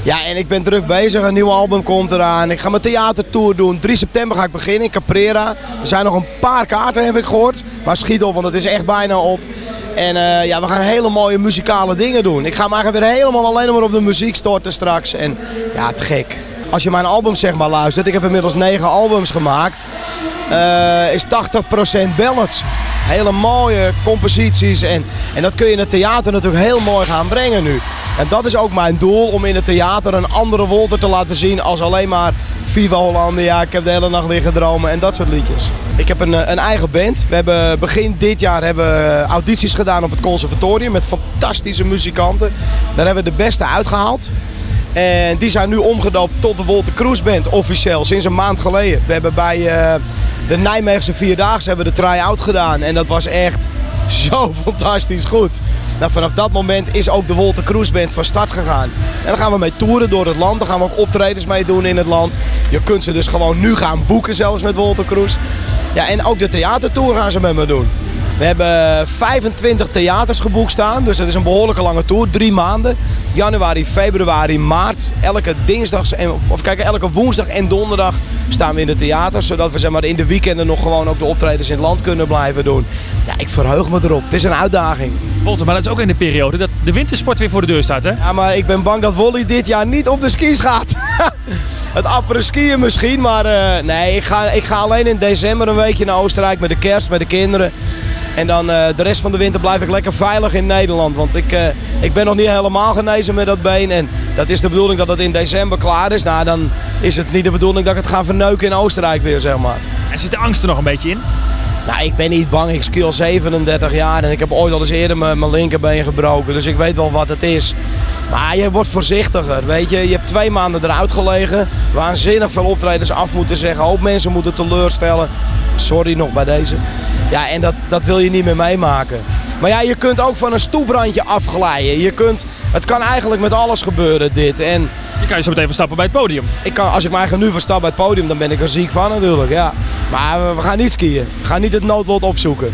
Ja, en ik ben druk bezig. Een nieuw album komt eraan. Ik ga mijn theatertour doen. 3 september ga ik beginnen in Caprera. Er zijn nog een paar kaarten, heb ik gehoord. Maar schiet op, want het is echt bijna op. En ja, we gaan hele mooie muzikale dingen doen. Ik ga me eigenlijk weer helemaal alleen maar op de muziek storten straks. En ja, te gek. Als je mijn albums zeg maar luistert, ik heb inmiddels 9 albums gemaakt, is 80% ballads. Hele mooie composities en dat kun je in het theater natuurlijk heel mooi gaan brengen nu. En dat is ook mijn doel, om in het theater een andere Wolter te laten zien als alleen maar Viva Hollandia, ik heb de hele nacht liggen dromen en dat soort liedjes. Ik heb een eigen band. We hebben begin dit jaar audities gedaan op het conservatorium met fantastische muzikanten. Daar hebben we de beste uitgehaald. En die zijn nu omgedoopt tot de Wolter Kroes Band, officieel, sinds een maand geleden. We hebben bij de Nijmeegse Vierdaagse hebben we de try-out gedaan en dat was echt zo fantastisch goed. Nou, vanaf dat moment is ook de Wolter Kroes Band van start gegaan. En dan gaan we mee toeren door het land, dan gaan we ook optredens mee doen in het land. Je kunt ze dus gewoon nu gaan boeken zelfs met Wolter Kroes. Ja, en ook de theatertour gaan ze met me doen. We hebben 25 theaters geboekt staan, dus het is een behoorlijke lange tour, 3 maanden. Januari, februari, maart, elke woensdag en donderdag staan we in de theaters, zodat we zeg maar, in de weekenden nog gewoon ook de optredens in het land kunnen blijven doen. Ja, ik verheug me erop. Het is een uitdaging. Wolter, maar dat is ook in de periode dat de wintersport weer voor de deur staat, hè? Ja, maar ik ben bang dat Wolly dit jaar niet op de skis gaat. Het après-skiën misschien, maar nee, ik ga alleen in december een weekje naar Oostenrijk met de kerst, met de kinderen. En dan de rest van de winter blijf ik lekker veilig in Nederland. Want ik ben nog niet helemaal genezen met dat been. En dat is de bedoeling dat het in december klaar is. Nou, dan is het niet de bedoeling dat ik het ga verneuken in Oostenrijk weer, zeg maar. En zit de angst er nog een beetje in? Nou, ik ben niet bang. Ik ski al 37 jaar en ik heb ooit al eens eerder mijn linkerbeen gebroken. Dus ik weet wel wat het is. Maar je wordt voorzichtiger, weet je. Je hebt 2 maanden eruit gelegen. Waanzinnig veel optredens af moeten zeggen. Hoop mensen moeten teleurstellen. Sorry nog bij deze. Ja, en dat wil je niet meer meemaken. Maar ja, je kunt ook van een stoeprandje afglijden. Het kan eigenlijk met alles gebeuren, dit. En Je kan je zo meteen verstappen bij het podium. als ik mij nu verstap bij het podium, dan ben ik er ziek van natuurlijk, ja. Maar we gaan niet skiën. We gaan niet het noodlot opzoeken.